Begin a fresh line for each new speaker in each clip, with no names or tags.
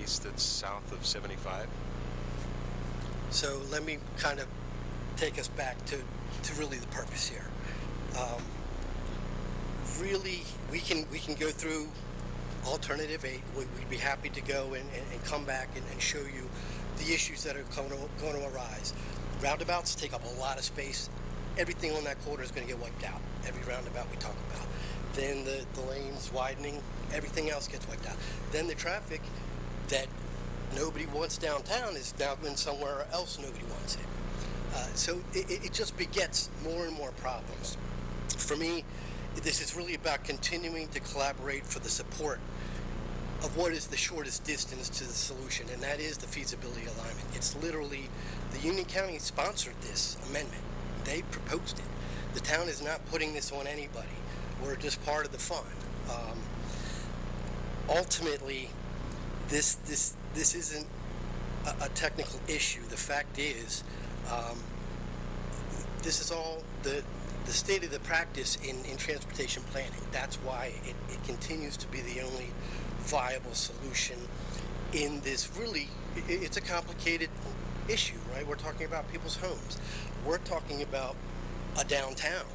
piece that's south of 75.
So let me kind of take us back to really the purpose here. Really, we can go through alternative 8. We'd be happy to go and come back and show you the issues that are going to arise. Roundabouts take up a lot of space. Everything on that corner is going to get wiped out. Every roundabout we talk about. Then the lanes widening, everything else gets wiped out. Then the traffic that nobody wants downtown is now in somewhere else nobody wants it. So it just begets more and more problems. For me, this is really about continuing to collaborate for the support of what is the shortest distance to the solution, and that is the feasibility alignment. It's literally, the Union County sponsored this amendment. They proposed it. The town is not putting this on anybody. We're just part of the fun. Ultimately, this isn't a technical issue. The fact is, this is all the state of the practice in transportation planning. That's why it continues to be the only viable solution in this really, it's a complicated issue, right? We're talking about people's homes. We're talking about a downtown.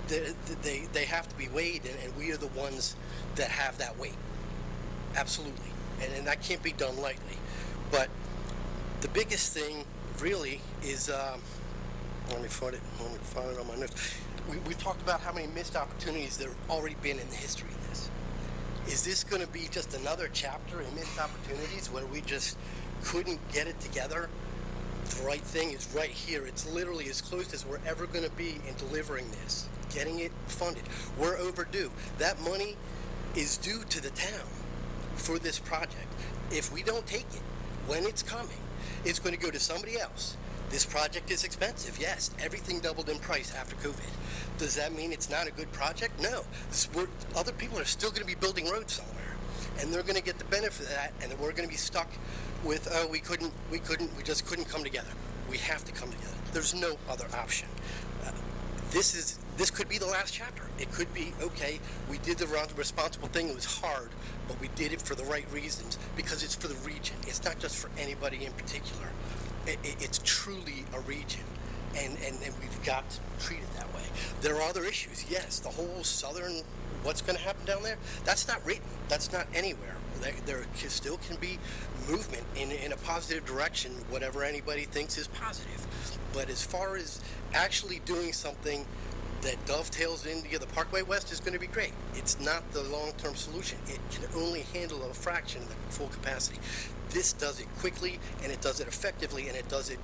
They have to be weighed, and we are the ones that have that weight. Absolutely. And that can't be done lightly. But the biggest thing really is, let me find it on my notes. We've talked about how many missed opportunities there have already been in the history of this. Is this going to be just another chapter in missed opportunities where we just couldn't get it together? The right thing is right here. It's literally as close as we're ever going to be in delivering this, getting it funded. We're overdue. That money is due to the town for this project. If we don't take it when it's coming, it's going to go to somebody else. This project is expensive, yes. Everything doubled in price after COVID. Does that mean it's not a good project? No. Other people are still going to be building roads somewhere, and they're going to get the benefit of that, and then we're going to be stuck with, we just couldn't come together. We have to come together. There's no other option. This could be the last chapter. It could be, okay, we did the responsible thing. It was hard, but we did it for the right reasons because it's for the region. It's not just for anybody in particular. It's truly a region, and we've got to treat it that way. There are other issues, yes. The whole southern, what's going to happen down there, that's not written. That's not anywhere. There still can be movement in a positive direction, whatever anybody thinks is positive. But as far as actually doing something that dovetails into the Parkway West is going to be great. It's not the long-term solution. It can only handle a fraction of the full capacity. This does it quickly, and it does it effectively, and it does it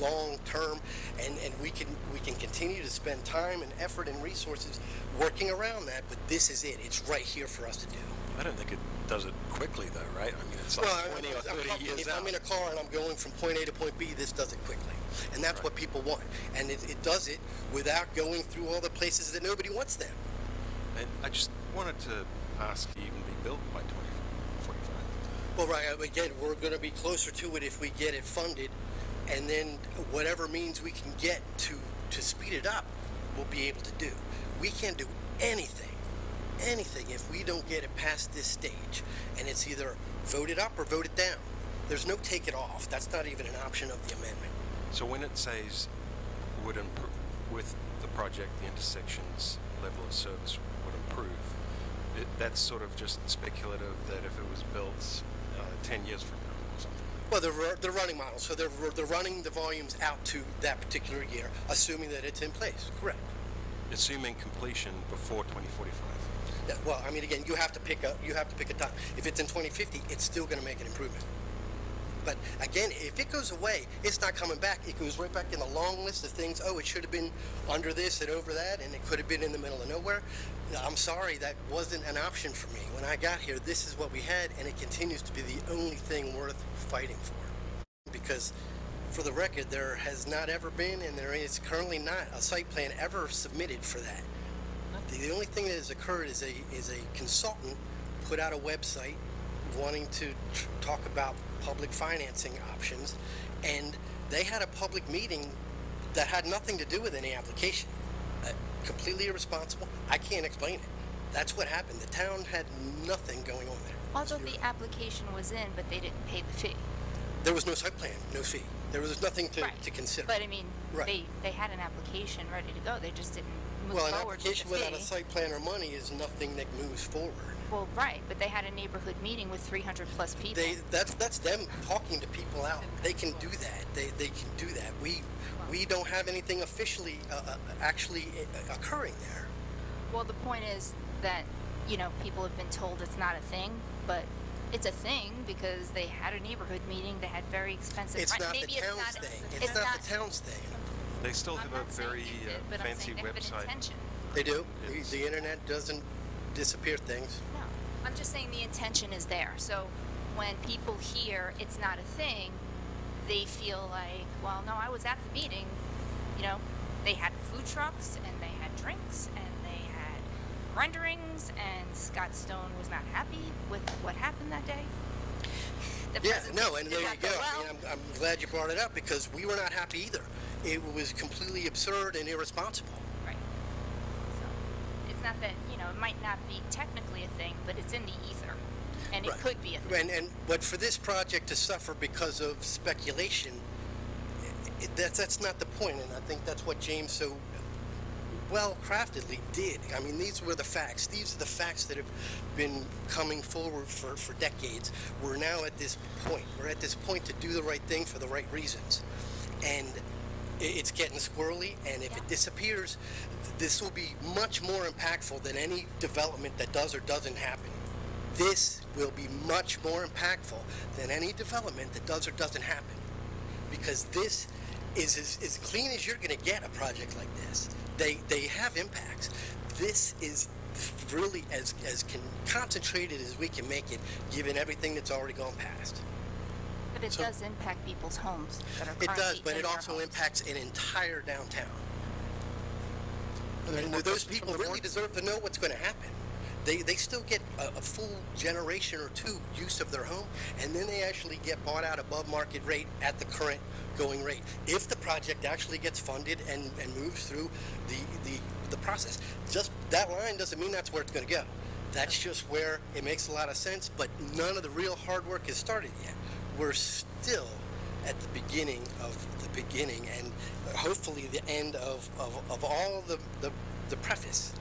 long-term, and we can continue to spend time and effort and resources working around that, but this is it. It's right here for us to do.
I don't think it does it quickly, though, right? I mean, it's like 20 or 30 years
If I'm in a car and I'm going from point A to point B, this does it quickly. And that's what people want. And it does it without going through all the places that nobody wants them.
And I just wanted to ask to even be built by 2045.
Well, right, again, we're going to be closer to it if we get it funded, and then whatever means we can get to speed it up, we'll be able to do. We can't do anything if we don't get it past this stage, and it's either voted up or voted down. There's no take it off. That's not even an option of the amendment.
So when it says would improve with the project, the intersections level of service would improve, that's sort of just speculative that if it was built 10 years from now or something.
Well, they're running models, so they're running the volumes out to that particular year, assuming that it's in place. Correct.
Assuming completion before 2045.
Yeah, well, I mean, again, you have to pick a time. If it's in 2050, it's still going to make an improvement. But again, if it goes away, it's not coming back. It goes right back in the long list of things. Oh, it should have been under this and over that, and it could have been in the middle of nowhere. I'm sorry, that wasn't an option for me. When I got here, this is what we had, and it continues to be the only thing worth fighting for. Because, for the record, there has not ever been, and there is currently not, a site plan ever submitted for that. The only thing that has occurred is a consultant put out a website wanting to talk about public financing options, and they had a public meeting that had nothing to do with any application. Completely irresponsible. I can't explain it. That's what happened. The town had nothing going on there.
Although the application was in, but they didn't pay the fee.
There was no site plan, no fee. There was nothing to,
Right.
to consider.
But I mean,
Right.
they had an application ready to go. They just didn't move
Well, an
forward
application
with the
without a
fee.
site plan or money is nothing that moves forward.
Well, right, but they had a neighborhood meeting with 300 plus people.
That's them talking to people out. They can do that. They can do that. We don't have anything officially actually occurring there.
Well, the point is that, people have been told it's not a thing, but it's a thing because they had a neighborhood meeting. They had very expensive
It's
rent.
not
Maybe
the town's
it's not,
thing.
It's
It's not the town's thing.
They still
I'm
have
not
a
saying
very
you did, but I'm
fancy
saying they have an
website.
intention.
They do.
It's-
The internet doesn't disappear things.
No, I'm just saying the intention is there. So when people hear it's not a thing, they feel like, well, no, I was at the meeting. They had food trucks and they had drinks and they had renderings, and Scott Stone was not happy with what happened that day. The
Yeah,
presentation
no, and
did
there
not
you go.
well.
I mean, I'm glad you brought it up because we were not happy either. It was completely absurd and irresponsible.
Right. So it's not that, it might not be technically a thing, but it's in the ether. And it
Right.
could be a thing.
But for this project to suffer because of speculation, that's not the point, and I think that's what James so well craftedly did. I mean, these were the facts. These are the facts that have been coming forward for decades. We're now at this point. We're at this point to do the right thing for the right reasons, and it's getting squirrely. And if it disappears, this will be much more impactful than any development that does or doesn't happen. This will be much more impactful than any development that does or doesn't happen, because this is as clean as you're going to get a project like this. They have impacts. This is really as concentrated as we can make it, given everything that's already gone past.
But it
So-
does impact people's homes that are
It
currently
does, but
in
it
their
also
homes.
impacts an entire downtown.
Are there any
And
more
those
questions from
people
the
really
board?
deserve to know what's going to happen. They still get a full generation or two use of their home, and then they actually get bought out above market rate at the current going rate. If the project actually gets funded and moves through the process, just that line doesn't mean that's where it's going to go. That's just where it makes a lot of sense, but none of the real hard work has started yet. We're still at the beginning of the beginning, and hopefully the end of all the preface.